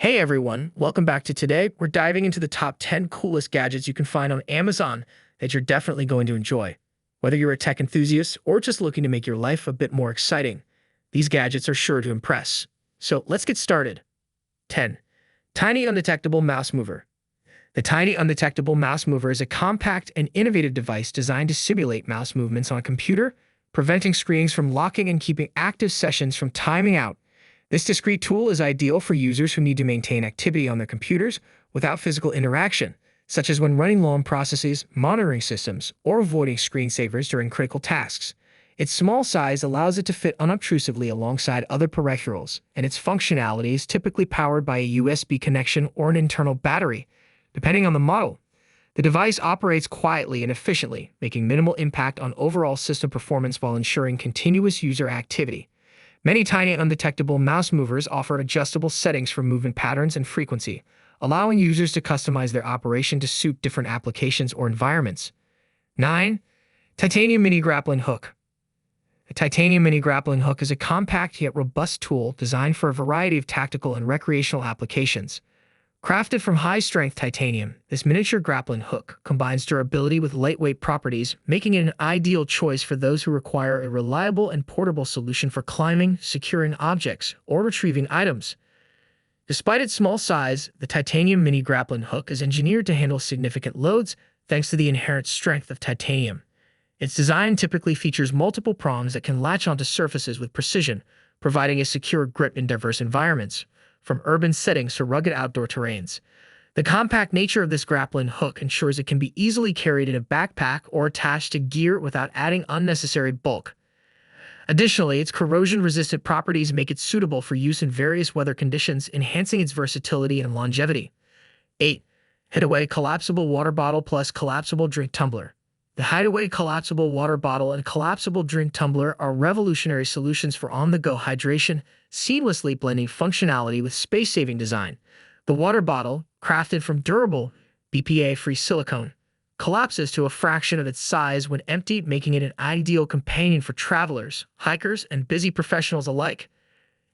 Hey everyone, welcome back to today. We're diving into the top 10 coolest gadgets you can find on Amazon that you're definitely going to enjoy. Whether you're a tech enthusiast or just looking to make your life a bit more exciting, these gadgets are sure to impress. So let's get started. 10. Tiny Undetectable Mouse Mover. The Tiny Undetectable Mouse Mover is a compact and innovative device designed to simulate mouse movements on a computer, preventing screens from locking and keeping active sessions from timing out. This discrete tool is ideal for users who need to maintain activity on their computers without physical interaction, such as when running long processes, monitoring systems, or avoiding screensavers during critical tasks. Its small size allows it to fit unobtrusively alongside other peripherals, and its functionality is typically powered by a USB connection or an internal battery, depending on the model. The device operates quietly and efficiently, making minimal impact on overall system performance while ensuring continuous user activity. Many tiny undetectable mouse movers offer adjustable settings for movement patterns and frequency, allowing users to customize their operation to suit different applications or environments. 9. Titanium Mini Grappling Hook. The Titanium Mini Grappling Hook is a compact yet robust tool designed for a variety of tactical and recreational applications. Crafted from high-strength titanium, this miniature grappling hook combines durability with lightweight properties, making it an ideal choice for those who require a reliable and portable solution for climbing, securing objects, or retrieving items. Despite its small size, the titanium mini grappling hook is engineered to handle significant loads thanks to the inherent strength of titanium. Its design typically features multiple prongs that can latch onto surfaces with precision, providing a secure grip in diverse environments, from urban settings to rugged outdoor terrains. The compact nature of this grappling hook ensures it can be easily carried in a backpack or attached to gear without adding unnecessary bulk. Additionally, its corrosion-resistant properties make it suitable for use in various weather conditions, enhancing its versatility and longevity. 8. Hideaway Collapsible Water Bottle plus Collapsible Drink Tumbler. The Hideaway Collapsible Water Bottle and Collapsible Drink Tumbler are revolutionary solutions for on-the-go hydration, seamlessly blending functionality with space-saving design. The water bottle, crafted from durable, BPA-free silicone, collapses to a fraction of its size when empty, making it an ideal companion for travelers, hikers, and busy professionals alike.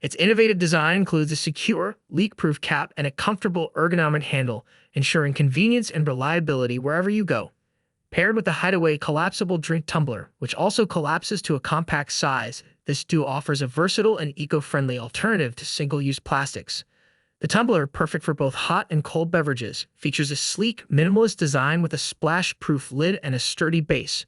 Its innovative design includes a secure, leak-proof cap and a comfortable ergonomic handle, ensuring convenience and reliability wherever you go. Paired with the Hideaway Collapsible Drink Tumbler, which also collapses to a compact size, this duo offers a versatile and eco-friendly alternative to single-use plastics. The tumbler, perfect for both hot and cold beverages, features a sleek, minimalist design with a splash-proof lid and a sturdy base.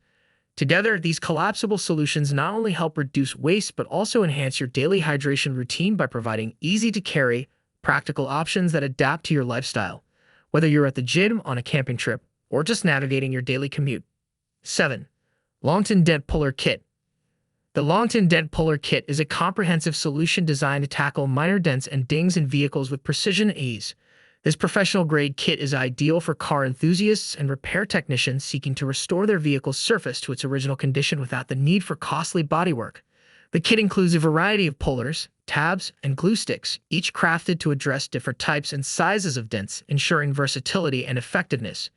Together, these collapsible solutions not only help reduce waste but also enhance your daily hydration routine by providing easy-to-carry, practical options that adapt to your lifestyle, whether you're at the gym, on a camping trip, or just navigating your daily commute. 7. Longton Dent Puller Kit. The Longton Dent Puller Kit is a comprehensive solution designed to tackle minor dents and dings in vehicles with precision and ease. This professional-grade kit is ideal for car enthusiasts and repair technicians seeking to restore their vehicle's surface to its original condition without the need for costly bodywork. The kit includes a variety of pullers, tabs, and glue sticks, each crafted to address different types and sizes of dents, ensuring versatility and effectiveness.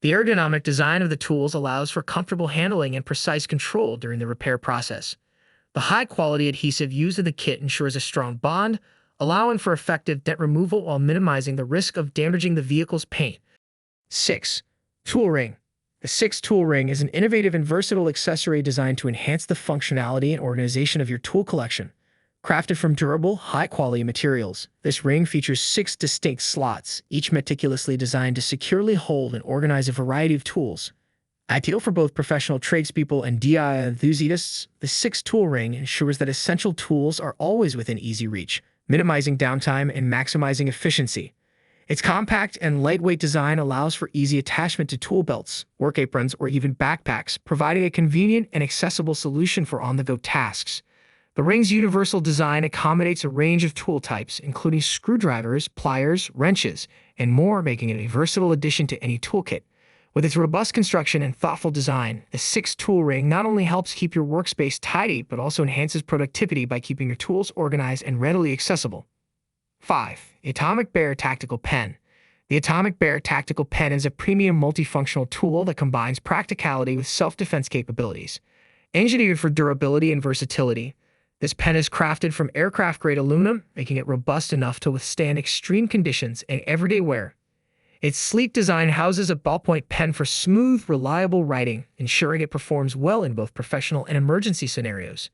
The ergonomic design of the tools allows for comfortable handling and precise control during the repair process. The high-quality adhesive used in the kit ensures a strong bond, allowing for effective dent removal while minimizing the risk of damaging the vehicle's paint. 6. Tool Ring. The 6 Tool Ring is an innovative and versatile accessory designed to enhance the functionality and organization of your tool collection. Crafted from durable, high-quality materials, this ring features 6 distinct slots, each meticulously designed to securely hold and organize a variety of tools. Ideal for both professional tradespeople and DIY enthusiasts, the 6 Tool Ring ensures that essential tools are always within easy reach, minimizing downtime and maximizing efficiency. Its compact and lightweight design allows for easy attachment to tool belts, work aprons, or even backpacks, providing a convenient and accessible solution for on-the-go tasks. The ring's universal design accommodates a range of tool types, including screwdrivers, pliers, wrenches, and more, making it a versatile addition to any toolkit. With its robust construction and thoughtful design, the 6 Tool Ring not only helps keep your workspace tidy, but also enhances productivity by keeping your tools organized and readily accessible. 5. Atomic Bear Tactical Pen. The Atomic Bear Tactical Pen is a premium multifunctional tool that combines practicality with self-defense capabilities. Engineered for durability and versatility, This pen is crafted from aircraft-grade aluminum, making it robust enough to withstand extreme conditions and everyday wear. Its sleek design houses a ballpoint pen for smooth, reliable writing, ensuring it performs well in both professional and emergency scenarios.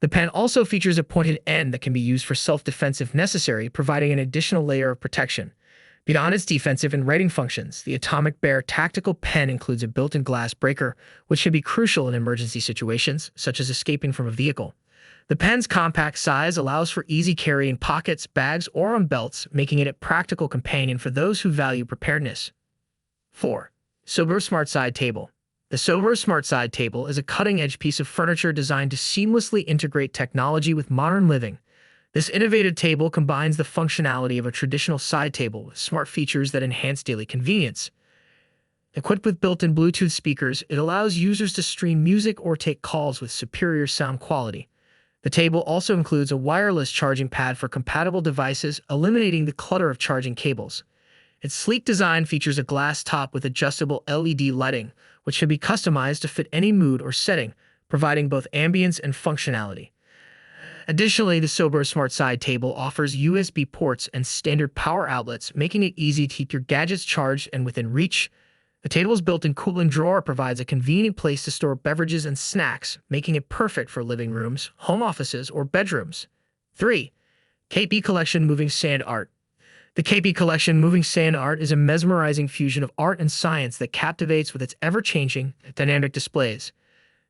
The pen also features a pointed end that can be used for self-defense if necessary, providing an additional layer of protection. Beyond its defensive and writing functions, the Atomic Bear tactical pen includes a built-in glass breaker, which can be crucial in emergency situations, such as escaping from a vehicle. The pen's compact size allows for easy carry in pockets, bags, or on belts, making it a practical companion for those who value preparedness. 4. Sonos Smart Side Table. The Sonos Smart Side Table is a cutting-edge piece of furniture designed to seamlessly integrate technology with modern living. This innovative table combines the functionality of a traditional side table with smart features that enhance daily convenience. Equipped with built-in Bluetooth speakers, it allows users to stream music or take calls with superior sound quality. The table also includes a wireless charging pad for compatible devices, eliminating the clutter of charging cables. Its sleek design features a glass top with adjustable LED lighting, which can be customized to fit any mood or setting, providing both ambience and functionality. Additionally, the Sonos Smart Side Table offers USB ports and standard power outlets, making it easy to keep your gadgets charged and within reach. The table's built-in cooling drawer provides a convenient place to store beverages and snacks, making it perfect for living rooms, home offices, or bedrooms. 3. KP Collection Moving Sand Art. The KP Collection Moving Sand Art is a mesmerizing fusion of art and science that captivates with its ever-changing, dynamic displays.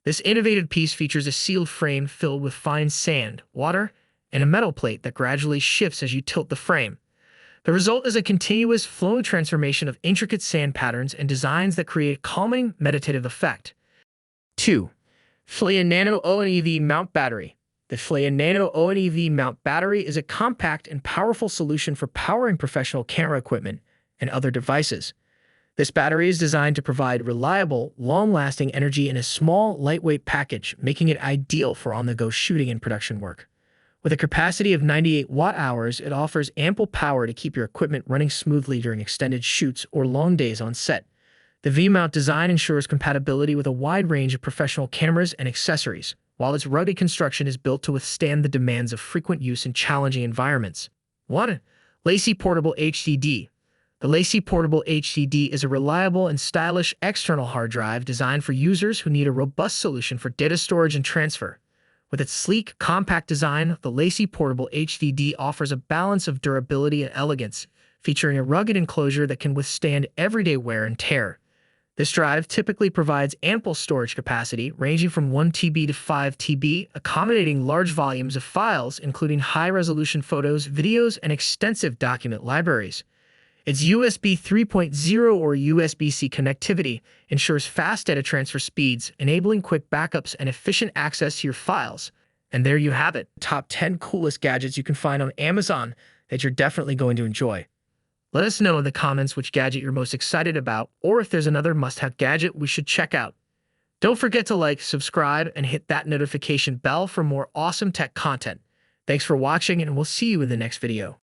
This innovative piece features a sealed frame filled with fine sand, water, and a metal plate that gradually shifts as you tilt the frame. The result is a continuous, flowing transformation of intricate sand patterns and designs that create a calming, meditative effect. 2. Flea Nano ONEV Mount Battery. The Flea Nano ONEV Mount Battery is a compact and powerful solution for powering professional camera equipment and other devices. This battery is designed to provide reliable, long-lasting energy in a small, lightweight package, making it ideal for on-the-go shooting and production work. With a capacity of 98 watt-hours, it offers ample power to keep your equipment running smoothly during extended shoots or long days on set. The V-mount design ensures compatibility with a wide range of professional cameras and accessories, while its rugged construction is built to withstand the demands of frequent use in challenging environments. 1. Lacy Portable HDD. The Lacy Portable HDD is a reliable and stylish external hard drive designed for users who need a robust solution for data storage and transfer. With its sleek, compact design, the Lacy Portable HDD offers a balance of durability and elegance, featuring a rugged enclosure that can withstand everyday wear and tear. This drive typically provides ample storage capacity, ranging from 1 TB to 5 TB, accommodating large volumes of files, including high-resolution photos, videos, and extensive document libraries. Its USB 3.0 or USB-C connectivity ensures fast data transfer speeds, enabling quick backups and efficient access to your files. And there you have it, top 10 coolest gadgets you can find on Amazon that you're definitely going to enjoy. Let us know in the comments which gadget you're most excited about, or if there's another must-have gadget we should check out. Don't forget to like, subscribe, and hit that notification bell for more awesome tech content. Thanks for watching, and we'll see you in the next video.